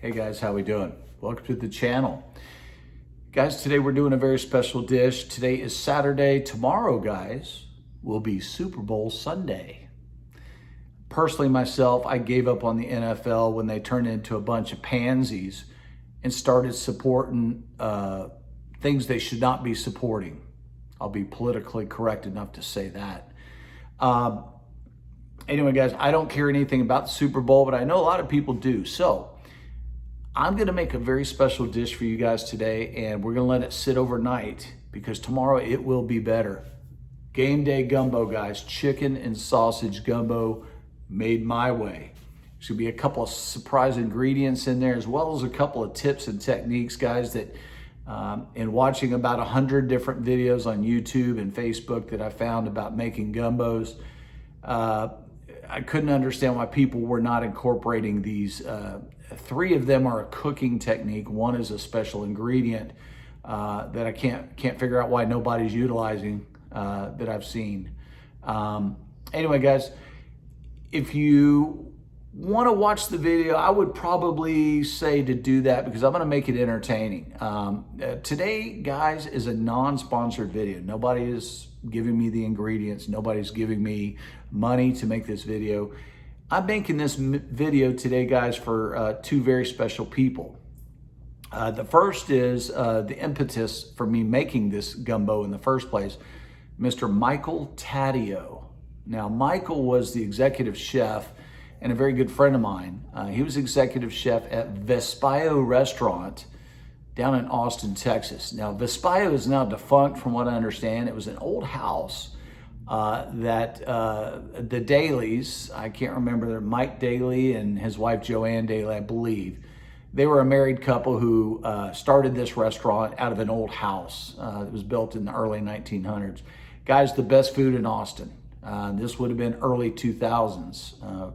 Hey guys, how we doing? Welcome to the channel. Guys, today we're doing a very special dish. Today is Saturday. Tomorrow, guys, will be Super Bowl Sunday. Personally, myself, I gave up on the NFL when they turned into a bunch of pansies and started supporting things they should not be supporting. I'll be politically correct enough to say that. Anyway, guys, I don't care anything about the Super Bowl, but I know a lot of people do. So I'm gonna make a very special dish for you guys today, and we're gonna let it sit overnight because tomorrow it will be better. Game day gumbo, guys. Chicken and sausage gumbo made my way. There's gonna be a couple of surprise ingredients in there, as well as a couple of tips and techniques, guys, that in watching about 100 different videos on YouTube and Facebook that I found about making gumbos, I couldn't understand why people were not incorporating these. Three of them are a cooking technique. One is a special ingredient that I can't figure out why nobody's utilizing that I've seen. Anyway, guys, if you want to watch the video, I would probably say to do that because I'm going to make it entertaining. Today, guys, is a non-sponsored video. Nobody is giving me the ingredients. Nobody's giving me money to make this video. I'm making this video today, guys, for two very special people. The first is the impetus for me making this gumbo in the first place, Mr. Michael Taddeo. Now, Michael was the executive chef and a very good friend of mine. He was executive chef at Vespaio Restaurant down in Austin, Texas. Now, Vespaio is now defunct from what I understand. It was an old house that the Dailies, I can't remember, they're Mike Daly and his wife Joanne Daly, I believe. They were a married couple who started this restaurant out of an old house that was built in the early 1900s. Guys, the best food in Austin. This would have been early 2000s.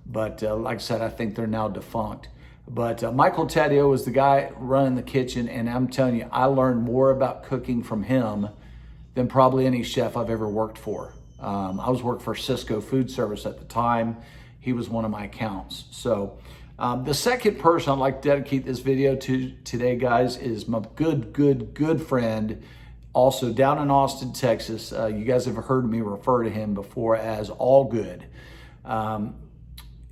But like I said, I think they're now defunct. But Michael Taddeo was the guy running the kitchen, and I'm telling you, I learned more about cooking from him than probably any chef I've ever worked for. I was working for Cisco Food Service at the time. He was one of my accounts. So the second person I'd like to dedicate this video to today, guys, is my good friend, also down in Austin, Texas. You guys have heard me refer to him before as Allgood.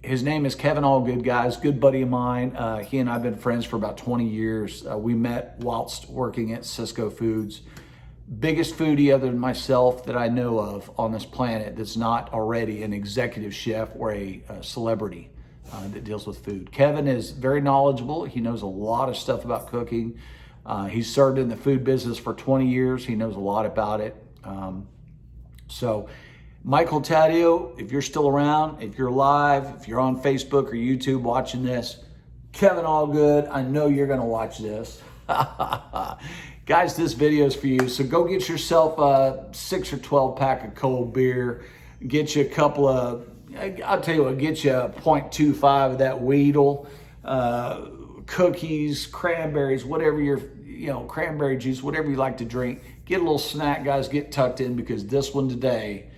His name is Kevin Allgood, guys, good buddy of mine. He and I have been friends for about 20 years. We met whilst working at Cisco Foods. Biggest foodie other than myself that I know of on this planet that's not already an executive chef or a celebrity that deals with food. Kevin is very knowledgeable. He knows a lot of stuff about cooking. He's served in the food business for 20 years. He knows a lot about it. So Michael Taddeo, if you're still around, if you're live, if you're on Facebook or YouTube watching this, Kevin Allgood, I know you're gonna watch this. Guys, this video is for you. So go get yourself a 6 or 12 pack of cold beer. Get you a couple of, I'll tell you what, get you a 0.25 of that Weedle, cookies, cranberries, whatever cranberry juice, whatever you like to drink. Get a little snack, guys, get tucked in because this one today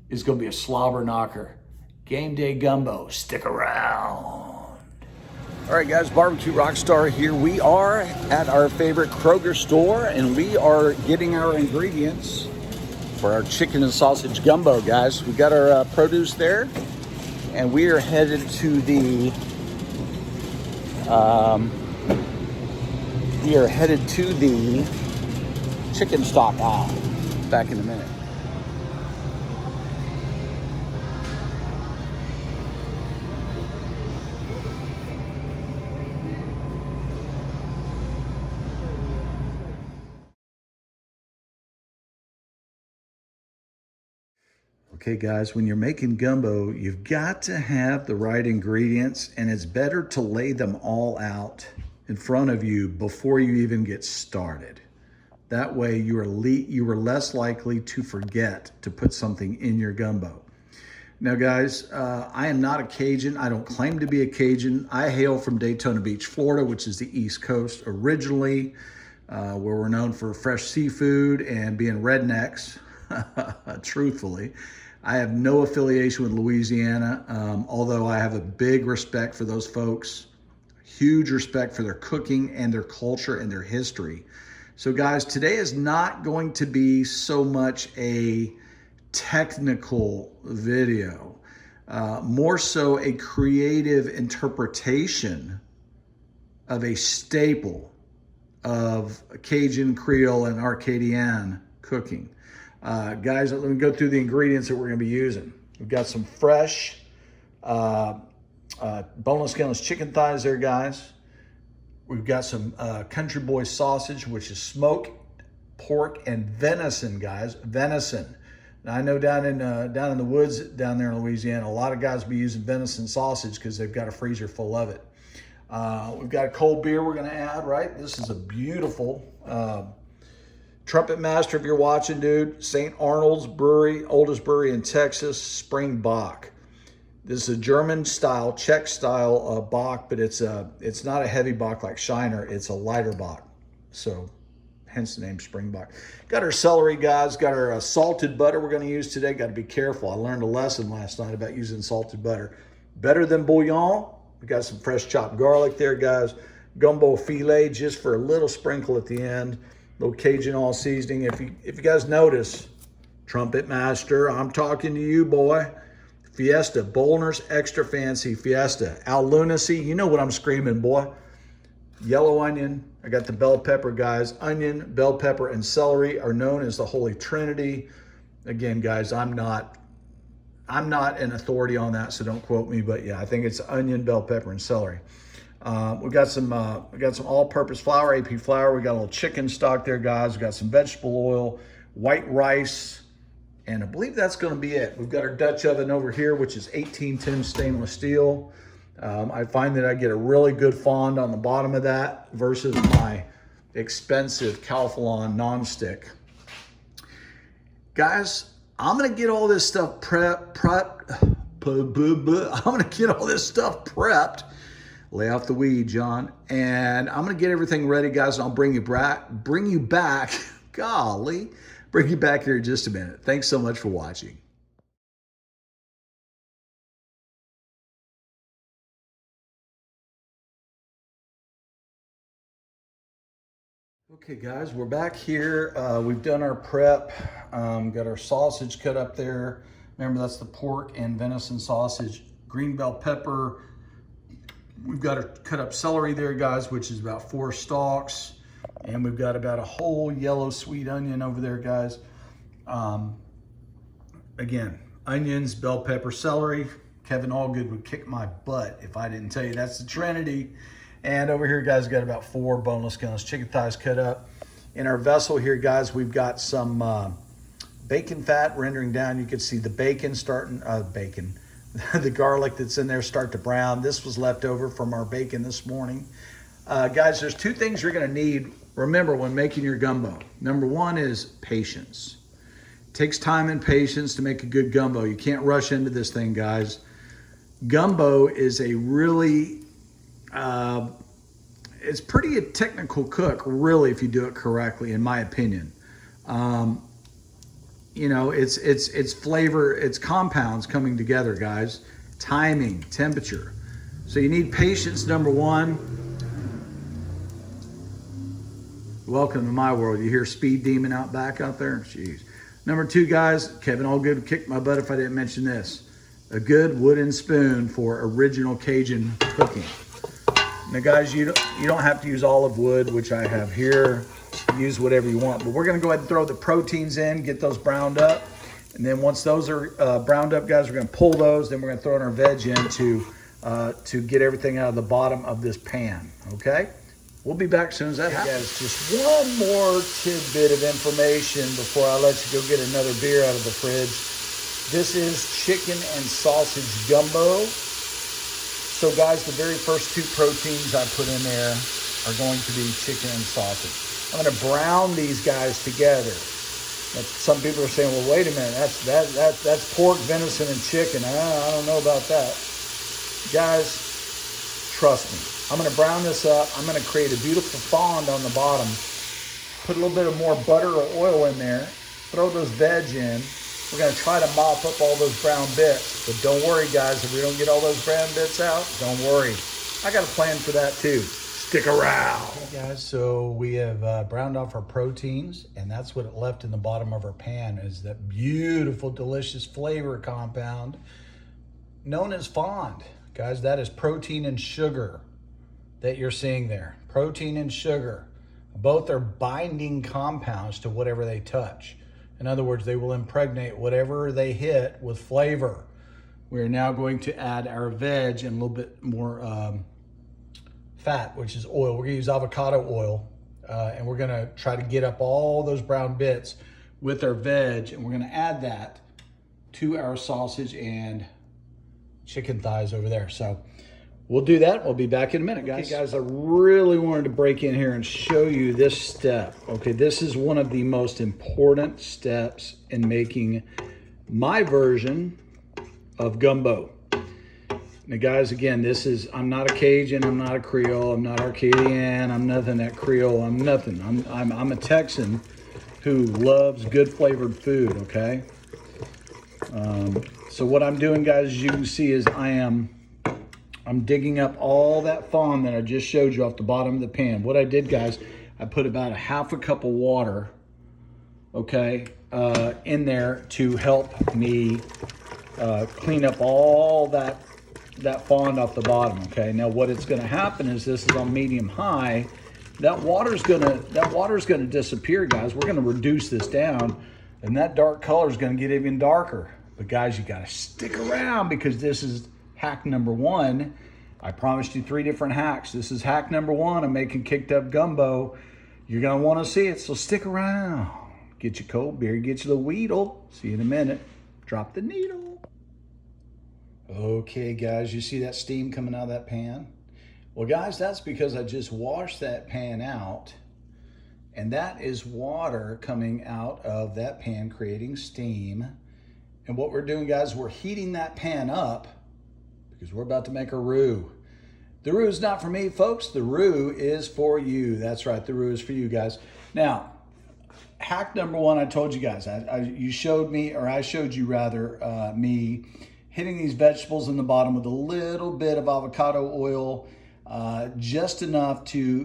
is gonna be a slobber knocker. Game day gumbo, stick around. All right, guys, Barbecue Rockstar here. We are at our favorite Kroger store, and we are getting our ingredients for our chicken and sausage gumbo, guys. We got our produce there, and we are headed to the chicken stock aisle. Back in a minute. Okay, guys, when you're making gumbo, you've got to have the right ingredients, and it's better to lay them all out in front of you before you even get started. That way you are less likely to forget to put something in your gumbo. Now, guys, I am not a Cajun. I don't claim to be a Cajun. I hail from Daytona Beach, Florida, which is the East Coast originally, where we're known for fresh seafood and being rednecks, truthfully. I have no affiliation with Louisiana, although I have a big respect for those folks. huge respect for their cooking and their culture and their history. So guys, today is not going to be so much a technical video, more so a creative interpretation of a staple of Cajun, Creole, and Arcadian cooking. Guys, let me go through the ingredients that we're gonna be using. We've got some fresh boneless, skinless chicken thighs there, guys. We've got some country boy sausage, which is smoked pork and venison, guys. Venison. Now, I know down in the woods down there in Louisiana, a lot of guys be using venison sausage because they've got a freezer full of it. We've got a cold beer we're going to add, right? This is a beautiful Trumpet Master, if you're watching, dude. St. Arnold's Brewery, oldest brewery in Texas, Spring Bock. This is a German style, Czech style Bock, but it's not a heavy Bock like Shiner. It's a lighter Bock. So hence the name Spring Bock. Got our celery, guys. Got our salted butter we're going to use today. Got to be careful. I learned a lesson last night about using salted butter. Better than bouillon. We got some fresh chopped garlic there, guys. Gumbo filet just for a little sprinkle at the end. Little Cajun all seasoning. If you guys notice, Trumpet Master, I'm talking to you, boy. Fiesta, Bollner's Extra Fancy Fiesta. Al Lunacy, you know what I'm screaming, boy. Yellow onion. I got the bell pepper, guys. Onion, bell pepper, and celery are known as the Holy Trinity. Again, guys, I'm not an authority on that, so don't quote me. But yeah, I think it's onion, bell pepper, and celery. We got some all-purpose flour, AP flour. We got a little chicken stock there, guys. We got some vegetable oil, white rice, and I believe that's going to be it. We've got our Dutch oven over here, which is 1810 stainless steel. I find that I get a really good fond on the bottom of that versus my expensive Calphalon nonstick. Guys, I'm going to get all this stuff prepped. I'm going to get all this stuff prepped. Lay off the weed, John. And I'm going to get everything ready, guys, and I'll bring you back. Golly. Bring you back here in just a minute. Thanks so much for watching. Okay, guys, we're back here. We've done our prep. Got our sausage cut up there. Remember, that's the pork and venison sausage. Green bell pepper. We've got our cut up celery there, guys, which is about 4 stalks. And we've got about a whole yellow sweet onion over there, guys. Again, onions, bell pepper, celery. Kevin Allgood would kick my butt if I didn't tell you that's the Trinity. And over here, guys, got about 4 boneless, skinless chicken thighs cut up. In our vessel here, guys, we've got some bacon fat rendering down. You can see the bacon starting, the garlic that's in there start to brown. This was left over from our bacon this morning. Guys, there's 2 things you're gonna need, remember, when making your gumbo. Number 1 is patience. It takes time and patience to make a good gumbo. You can't rush into this thing, guys. Gumbo is a really, it's pretty a technical cook, really, if you do it correctly, in my opinion. You know, it's flavor, it's compounds coming together, guys. Timing, temperature. So you need patience, number 1. Welcome to my world. You hear Speed Demon out back out there? Jeez. Number 2, guys, Kevin Allgood kicked my butt if I didn't mention this. A good wooden spoon for original Cajun cooking. Now, guys, you don't have to use olive wood, which I have here. Use whatever you want, but we're going to go ahead and throw the proteins in, get those browned up, and then once those are browned up, guys, we're going to pull those. Then we're going to throw in our veg in to get everything out of the bottom of this pan. Okay, we'll be back as soon as that happens. Guys, just one more tidbit of information before I let you go get another beer out of the fridge. This is chicken and sausage gumbo. So, guys, the very first 2 proteins I put in there are going to be chicken and sausage. I'm going to brown these guys together. Some people are saying, well, wait a minute, that's pork, venison, and chicken. I don't know about that. Guys, trust me. I'm going to brown this up. I'm going to create a beautiful fond on the bottom. Put a little bit of more butter or oil in there. Throw those veg in. We're going to try to mop up all those brown bits. But don't worry, guys. If we don't get all those brown bits out, don't worry. I got a plan for that too. Stick around. Okay guys, so we have browned off our proteins, and that's what it left in the bottom of our pan is that beautiful, delicious flavor compound known as fond. Guys, that is protein and sugar that you're seeing there. Protein and sugar. Both are binding compounds to whatever they touch. In other words, they will impregnate whatever they hit with flavor. We're now going to add our veg and a little bit more fat, which is oil. We're gonna use avocado oil, and we're gonna try to get up all those brown bits with our veg, and we're gonna add that to our sausage and chicken thighs over there. So we'll do that. We'll be back in a minute, guys. Okay, guys, I really wanted to break in here and show you this step. Okay, this is one of the most important steps in making my version of gumbo. Now guys, again, I'm not a Cajun, I'm not a Creole, I'm not Arcadian, I'm nothing that Creole, I'm nothing. I'm a Texan who loves good flavored food, okay? So what I'm doing, guys, as you can see, is I'm digging up all that fond that I just showed you off the bottom of the pan. What I did, guys, I put about a half a cup of water, okay, in there to help me clean up all that fond off the bottom. Okay, now what it's going to happen is this is on medium high. That water's gonna disappear, guys. We're going to reduce this down, and that dark color is going to get even darker. But guys, you got to stick around because this is hack number 1. I promised you 3 different hacks. This is hack number 1 of making kicked up gumbo. You're going to want to see it, so stick around. Get your cold beer, get you the Weedle. See you in a minute. Drop the needle. Okay, guys, you see that steam coming out of that pan? Well, guys, that's because I just washed that pan out, and that is water coming out of that pan creating steam. And what we're doing, guys, we're heating that pan up because we're about to make a roux. The roux is not for me, folks. The roux is for you. That's right, the roux is for you, guys. Now, hack number 1, I told you guys, I showed you rather, me hitting these vegetables in the bottom with a little bit of avocado oil, just enough to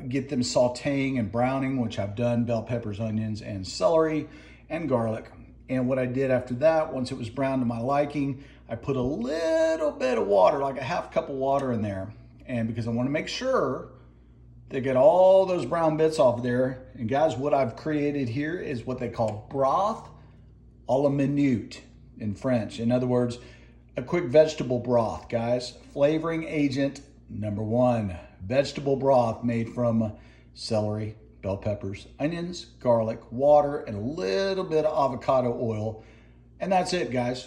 get them sauteing and browning, which I've done, bell peppers, onions, and celery, and garlic. And what I did after that, once it was brown to my liking, I put a little bit of water, like a half cup of water in there. And because I want to make sure they get all those brown bits off there. And guys, what I've created here is what they call broth a la minute in French. In other words, a quick vegetable broth, guys. Flavoring agent number 1, vegetable broth made from celery, bell peppers, onions, garlic, water, and a little bit of avocado oil. And that's it, guys.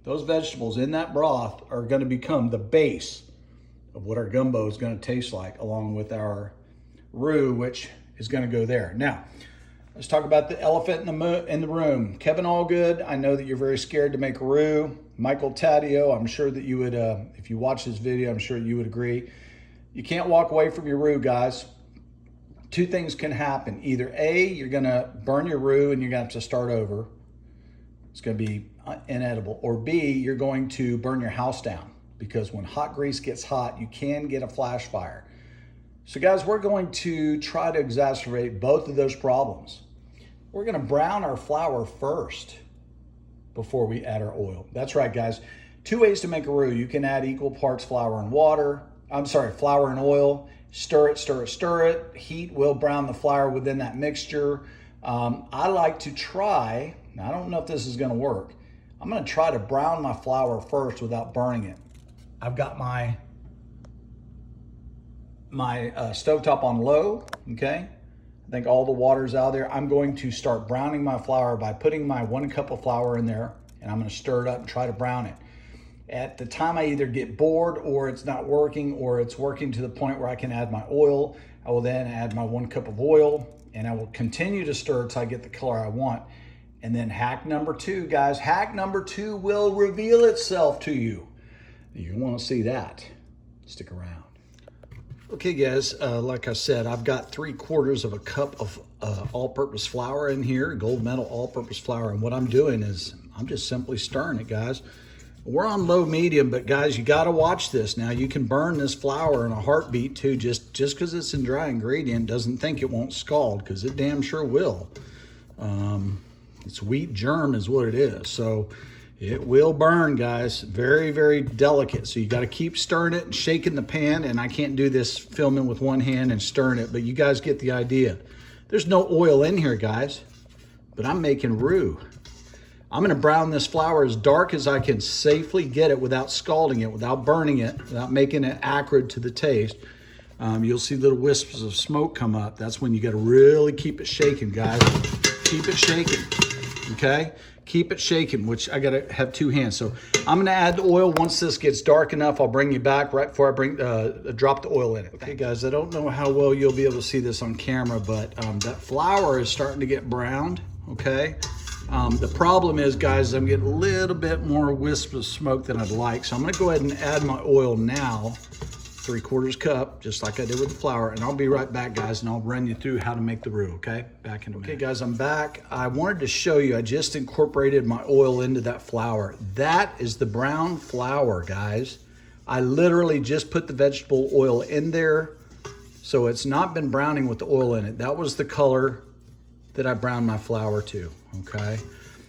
Those vegetables in that broth are going to become the base of what our gumbo is going to taste like, along with our roux, which is going to go there. Now, let's talk about the elephant in the room. Kevin Allgood, I know that you're very scared to make a roux. Michael Taddeo, I'm sure that you would, if you watch this video, I'm sure you would agree. You can't walk away from your roux, guys. 2 things can happen. Either A, you're gonna burn your roux and you're gonna have to start over. It's gonna be inedible. Or B, you're going to burn your house down, because when hot grease gets hot, you can get a flash fire. So guys, we're going to try to exacerbate both of those problems. We're gonna brown our flour first before we add our oil. That's right, guys. 2 ways to make a roux. You can add equal parts flour and oil. Stir it, stir it, stir it. Heat will brown the flour within that mixture. I like to try, now I don't know if this is gonna work. I'm gonna try to brown my flour first without burning it. I've got my stovetop on low, okay? I think all the water's out there. I'm going to start browning my flour by putting my 1 cup of flour in there, and I'm gonna stir it up and try to brown it. At the time I either get bored or it's not working, or it's working to the point where I can add my oil, I will then add my 1 cup of oil, and I will continue to stir until I get the color I want. And then hack number 2, guys, hack number 2 will reveal itself to you. You wanna see that, stick around. Okay guys, like I said, I've got 3/4 of a cup of all-purpose flour in here, gold medal all-purpose flour. And what I'm doing is I'm just simply stirring it, guys. We're on low medium, but guys, you got to watch this. Now, you can burn this flour in a heartbeat too. Just because it's in dry ingredient doesn't think it won't scald, because it damn sure will. It's wheat germ is what it is. So it will burn, guys. Very, very delicate. So you got to keep stirring it and shaking the pan. And I can't do this filming with one hand and stirring it, but you guys get the idea. There's no oil in here, guys, but I'm making roux. I'm gonna brown this flour as dark as I can safely get it without scalding it, without burning it, without making it acrid to the taste. You'll see little wisps of smoke come up. That's when you gotta really keep it shaking, guys. Keep it shaking, okay? Keep it shaking, which I gotta have two hands. So I'm gonna add the oil. Once this gets dark enough, I'll bring you back right before I drop the oil in it. Okay, guys, I don't know how well you'll be able to see this on camera, but that flour is starting to get browned, okay? The problem is, guys, I'm getting a little bit more wisp of smoke than I'd like. So I'm gonna go ahead and add my oil now, 3/4 cup, just like I did with the flour. And I'll be right back, guys, and I'll run you through how to make the roux, okay? Back in a minute. Okay, guys, I'm back. I wanted to show you, I just incorporated my oil into that flour. That is the brown flour, guys. I literally just put the vegetable oil in there, so it's not been browning with the oil in it. That was the color that I browned my flour to, okay?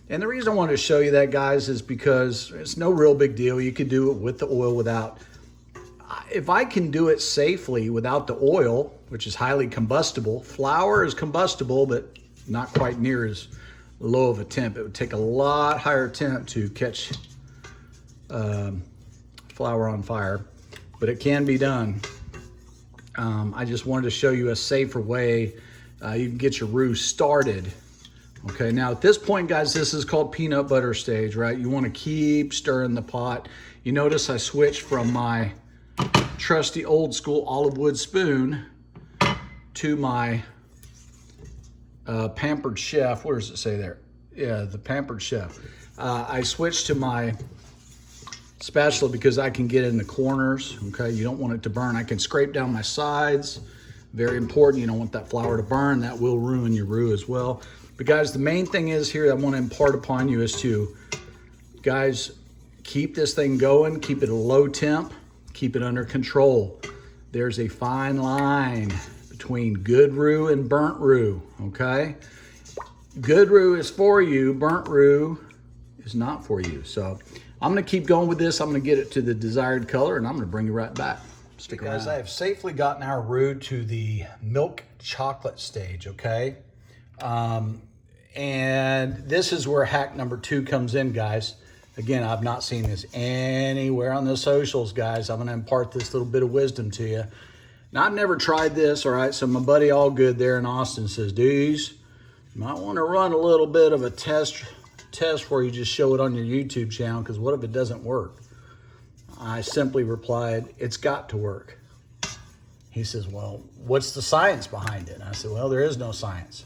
And the reason I wanted to show you that, guys, is because it's no real big deal. You could do it with the oil without. If I can do it safely without the oil, which is highly combustible, flour is combustible, but not quite near as low of a temp. It would take a lot higher temp to catch flour on fire, but it can be done. I just wanted to show you a safer way you can get your roux started. Okay, now at this point, guys, this is called peanut butter stage, right? You want to keep stirring the pot. You notice I switched from my trusty old school olive wood spoon to my Pampered Chef. Where does it say there? Yeah, the Pampered Chef. I switched to my spatula because I can get in the corners, okay? You don't want it to burn. I can scrape down my sides. Very important. You don't want that flour to burn. That will ruin your roux as well. But guys, the main thing is here I want to impart upon you is to, guys, keep this thing going, keep it a low temp, keep it under control. There's a fine line between good roux and burnt roux, okay? Good roux is for you, burnt roux is not for you. So I'm gonna keep going with this. I'm gonna get it to the desired color and I'm gonna bring you right back. Stick around. Guys, I have safely gotten our roux to the milk chocolate stage, okay? And this is where hack number 2 comes in, guys. Again, I've not seen this anywhere on the socials, guys. I'm gonna impart this little bit of wisdom to you. Now, I've never tried this, all right? So my buddy All Good there in Austin says, dudes, you might wanna run a little bit of a test where you just show it on your YouTube channel, because what if it doesn't work? I simply replied, it's got to work. He says, well, what's the science behind it? And I said, well, there is no science.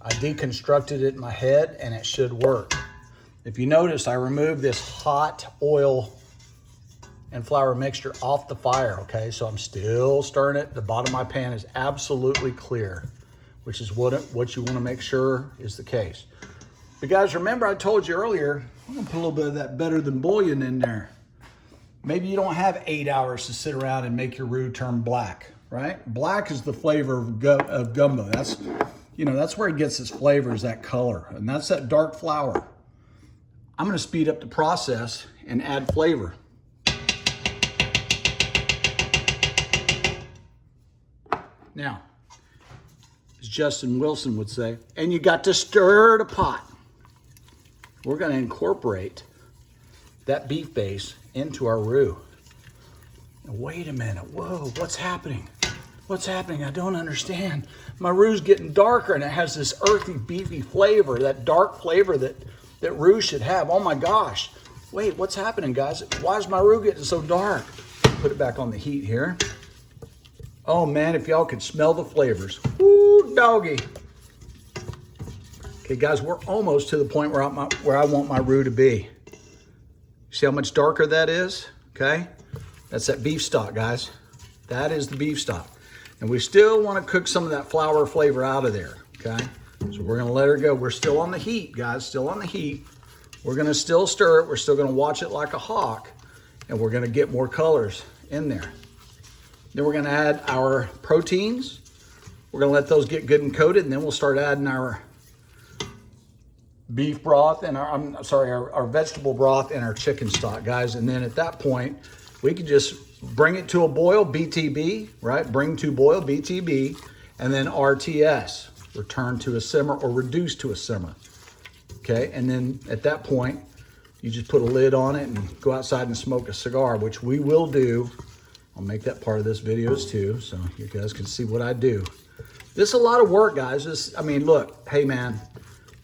I deconstructed it in my head and it should work. If you notice, I removed this hot oil and flour mixture off the fire, okay? So I'm still stirring it. The bottom of my pan is absolutely clear, which is what you wanna make sure is the case. But guys, remember I told you earlier, I'm gonna put a little bit of that better than bouillon in there. Maybe you don't have 8 hours to sit around and make your roux turn black, right? Black is the flavor of gumbo. That's, you know, that's where it gets its flavor, is that color. And that's that dark flour. I'm gonna speed up the process and add flavor. Now, as Justin Wilson would say, and you got to stir the pot. We're gonna incorporate that beef base into our roux. Wait a minute, whoa, what's happening? What's happening? I don't understand. My roux's getting darker and it has this earthy, beefy flavor, that dark flavor that roux should have. Oh my gosh. Wait, what's happening, guys? Why is my roux getting so dark? Put it back on the heat here. Oh man, if y'all could smell the flavors. Woo, doggy. Okay, guys, we're almost to the point where I want my roux to be. See how much darker that is? Okay, that's that beef stock, guys. That is the beef stock. And we still want to cook some of that flour flavor out of there, okay? So we're gonna let her go. We're still on the heat, guys, still on the heat. We're gonna still stir it. We're still gonna watch it like a hawk, and we're gonna get more colors in there. Then we're gonna add our proteins. We're gonna let those get good and coated, and then we'll start adding our beef broth and our vegetable broth and our chicken stock, guys. And then at that point, we can just bring it to a boil, BTB, right? Bring to boil, BTB, and then RTS, return to a simmer or reduce to a simmer. Okay, and then at that point, you just put a lid on it and go outside and smoke a cigar, which we will do. I'll make that part of this videos too, so you guys can see what I do. This is a lot of work, guys. I mean, look, hey man,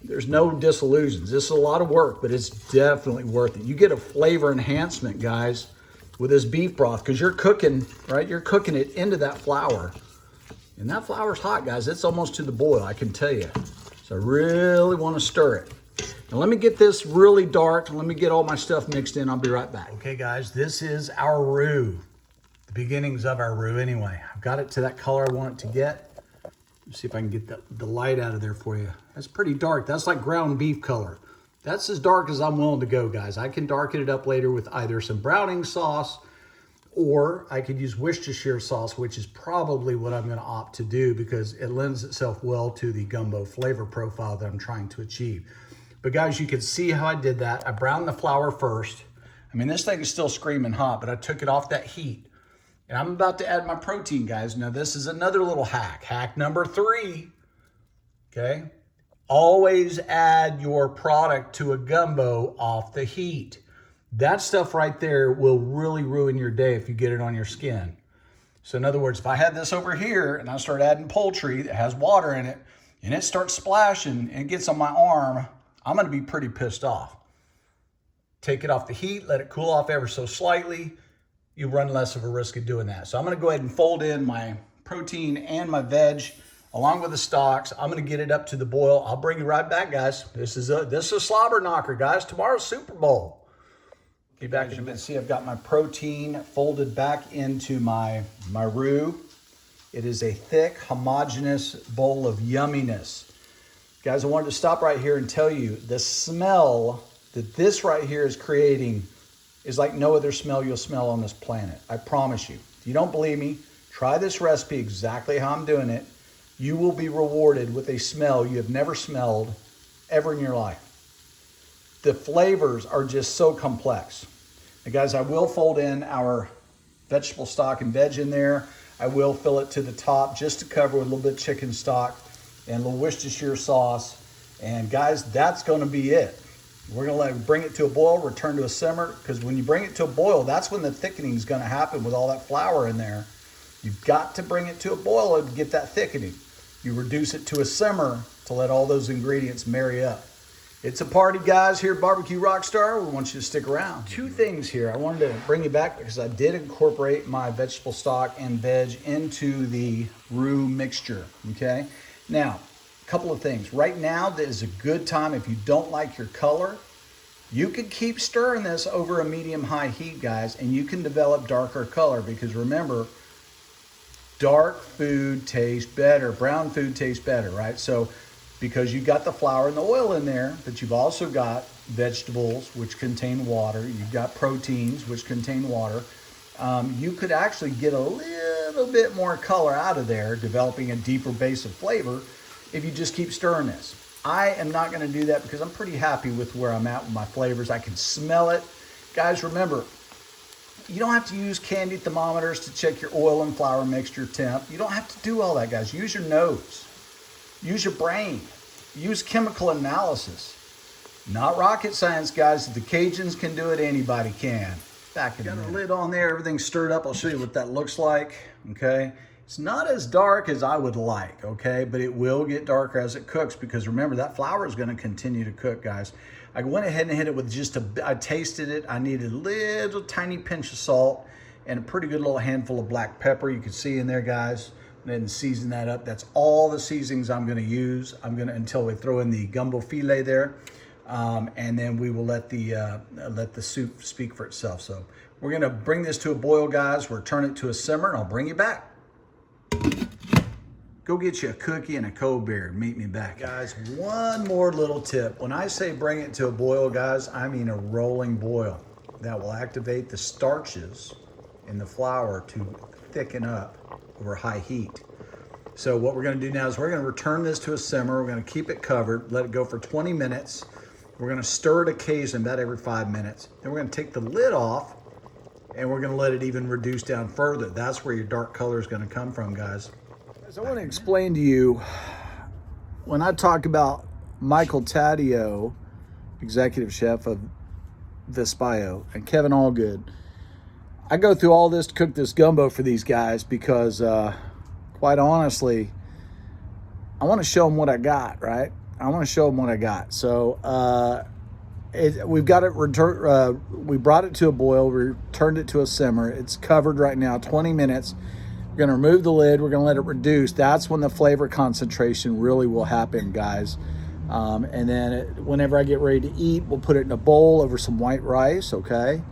there's no disillusions. This is a lot of work, but it's definitely worth it. You get a flavor enhancement, guys, with this beef broth, because you're cooking, right? You're cooking it into that flour. And that flour's hot, guys. It's almost to the boil, I can tell you. So I really want to stir it. Now let me get this really dark, and let me get all my stuff mixed in. I'll be right back. Okay, guys, this is our roux. The beginnings of our roux anyway. I've got it to that color I want it to get. Let's see if I can get the light out of there for you. That's pretty dark. That's like ground beef color. That's as dark as I'm willing to go, guys. I can darken it up later with either some browning sauce, or I could use Worcestershire sauce, which is probably what I'm gonna opt to do because it lends itself well to the gumbo flavor profile that I'm trying to achieve. But guys, you can see how I did that. I browned the flour first. I mean, this thing is still screaming hot, but I took it off that heat. And I'm about to add my protein, guys. Now, this is another little hack. Hack number 3, okay? Always add your product to a gumbo off the heat. That stuff right there will really ruin your day if you get it on your skin. So in other words, if I had this over here and I start adding poultry that has water in it and it starts splashing and it gets on my arm, I'm gonna be pretty pissed off. Take it off the heat, let it cool off ever so slightly. You run less of a risk of doing that. So I'm gonna go ahead and fold in my protein and my veg along with the stocks. I'm gonna get it up to the boil. I'll bring you right back, guys. This is a slobber knocker, guys. Tomorrow's Super Bowl. Be back. As you can see, I've got my protein folded back into my roux. It is a thick, homogeneous bowl of yumminess. Guys, I wanted to stop right here and tell you the smell that this right here is creating is like no other smell you'll smell on this planet. I promise you. If you don't believe me, try this recipe exactly how I'm doing it. You will be rewarded with a smell you have never smelled ever in your life. The flavors are just so complex. Now guys, I will fold in our vegetable stock and veg in there. I will fill it to the top just to cover with a little bit of chicken stock and a little Worcestershire sauce. And guys, that's gonna be it. We're gonna bring it to a boil, return to a simmer, because when you bring it to a boil, that's when the thickening is gonna happen with all that flour in there. You've got to bring it to a boil and get that thickening. You reduce it to a simmer to let all those ingredients marry up. It's a party, guys, here at Barbecue Rockstar. We want you to stick around. 2 things here. I wanted to bring you back because I did incorporate my vegetable stock and veg into the roux mixture, okay? Now, couple of things. Right now, this is a good time. If you don't like your color, you could keep stirring this over a medium-high heat, guys, and you can develop darker color because remember, dark food tastes better. Brown food tastes better, right? So because you got the flour and the oil in there, but you've also got vegetables, which contain water. You've got proteins, which contain water. You could actually get a little bit more color out of there, developing a deeper base of flavor if you just keep stirring this. I am not gonna do that because I'm pretty happy with where I'm at with my flavors. I can smell it. Guys, remember, you don't have to use candy thermometers to check your oil and flour mixture temp. You don't have to do all that, guys. Use your nose. Use your brain. Use chemical analysis. Not rocket science, guys. If the Cajuns can do it, anybody can. Back in a minute. Got a lid on there, everything's stirred up. I'll show you what that looks like, okay? It's not as dark as I would like, okay? But it will get darker as it cooks because remember, that flour is gonna continue to cook, guys. I went ahead and hit it with just I tasted it. I needed a little tiny pinch of salt and a pretty good little handful of black pepper. You can see in there, guys. And season that up. That's all the seasonings I'm gonna use. Until we throw in the gumbo filet there. And then we will let the soup speak for itself. So we're gonna bring this to a boil, guys. We'll turn it to a simmer and I'll bring you back. Go get you a cookie and a cold beer. Meet me back. Guys, one more little tip. When I say bring it to a boil, guys, I mean a rolling boil. That will activate the starches in the flour to thicken up over high heat. So what we're gonna do now is we're gonna return this to a simmer. We're gonna keep it covered, let it go for 20 minutes. We're gonna stir it occasionally, about every 5 minutes. Then we're gonna take the lid off and we're gonna let it even reduce down further. That's where your dark color is gonna come from, guys. So I wanna explain to you, when I talk about Michael Taddeo, executive chef of Vespaio, and Kevin Allgood, I go through all this to cook this gumbo for these guys because quite honestly, I want to show them what I got, right? I want to show them what I got. So we've got it we brought it to a boil, we turned it to a simmer. It's covered right now, 20 minutes. We're gonna remove the lid, we're gonna let it reduce. That's when the flavor concentration really will happen, guys. And then whenever I get ready to eat, we'll put it in a bowl over some white rice, okay?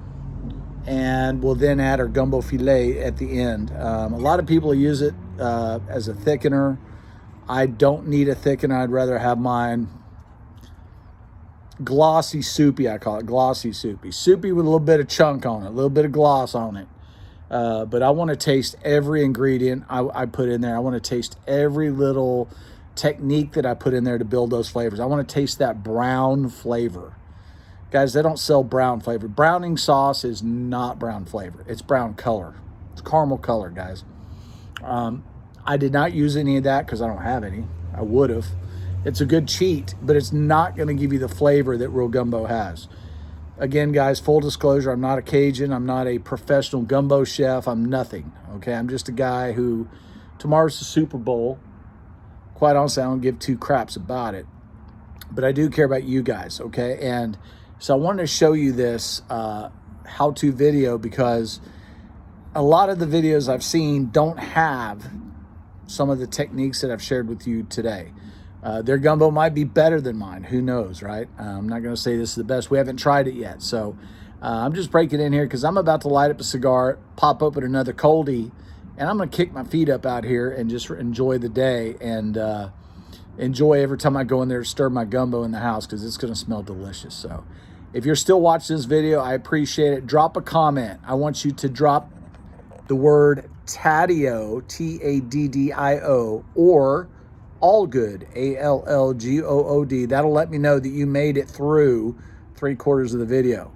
And we'll then add our gumbo filet at the end. A lot of people use it as a thickener. I don't need a thickener. I'd rather have mine glossy soupy, I call it glossy soupy. Soupy with a little bit of chunk on it, a little bit of gloss on it. But I want to taste every ingredient I put in there. I want to taste every little technique that I put in there to build those flavors. I want to taste that brown flavor. Guys, they don't sell brown flavor. Browning sauce is not brown flavor. It's brown color. It's caramel color, guys. I did not use any of that because I don't have any. I would have. It's a good cheat, but it's not going to give you the flavor that real gumbo has. Again, guys, full disclosure, I'm not a Cajun. I'm not a professional gumbo chef. I'm nothing, okay? I'm just a guy who, tomorrow's the Super Bowl. Quite honestly, I don't give two craps about it. But I do care about you guys, okay? And so I wanted to show you this how-to video because a lot of the videos I've seen don't have some of the techniques that I've shared with you today. Their gumbo might be better than mine. Who knows, right? I'm not going to say this is the best. We haven't tried it yet. So I'm just breaking in here because I'm about to light up a cigar, pop open another coldie, and I'm going to kick my feet up out here and just enjoy the day and enjoy every time I go in there to stir my gumbo in the house because it's going to smell delicious. So if you're still watching this video, I appreciate it. Drop a comment. I want you to drop the word Taddeo, T-A-D-D-I-O, or Allgood, A-L-L-G-O-O-D. That'll let me know that you made it through 3/4 of the video.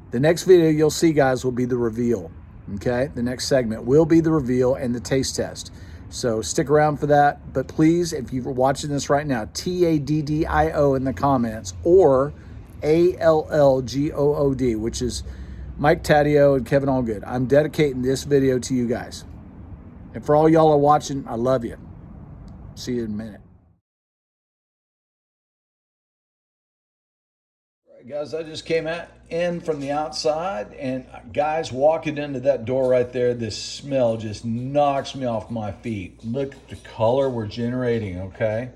The next video you'll see, guys, will be the reveal, okay? The next segment will be the reveal and the taste test. So stick around for that. But please, if you're watching this right now, T-A-D-D-I-O in the comments, or A-L-L-G-O-O-D, which is Mike Taddeo and Kevin Allgood. I'm dedicating this video to you guys. And for all y'all are watching, I love you. See you in a minute. All right, guys, I just came in from the outside, and guys, walking into that door right there, this smell just knocks me off my feet. Look at the color we're generating, okay?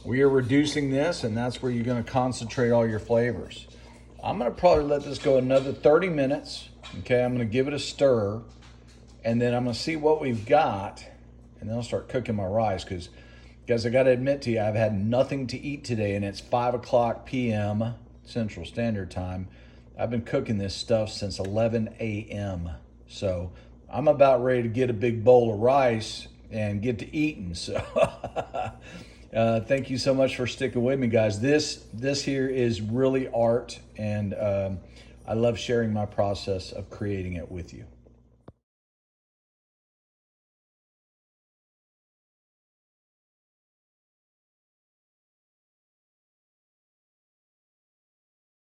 We are reducing this, and that's where you're going to concentrate all your flavors. I'm going to probably let this go another 30 minutes, okay? I'm going to give it a stir, and then I'm going to see what we've got, and then I'll start cooking my rice because, guys, I got to admit to you, I've had nothing to eat today, and it's 5 o'clock p.m. Central Standard Time. I've been cooking this stuff since 11 a.m., so I'm about ready to get a big bowl of rice and get to eating, so... Thank you so much for sticking with me, guys. This here is really art, and I love sharing my process of creating it with you.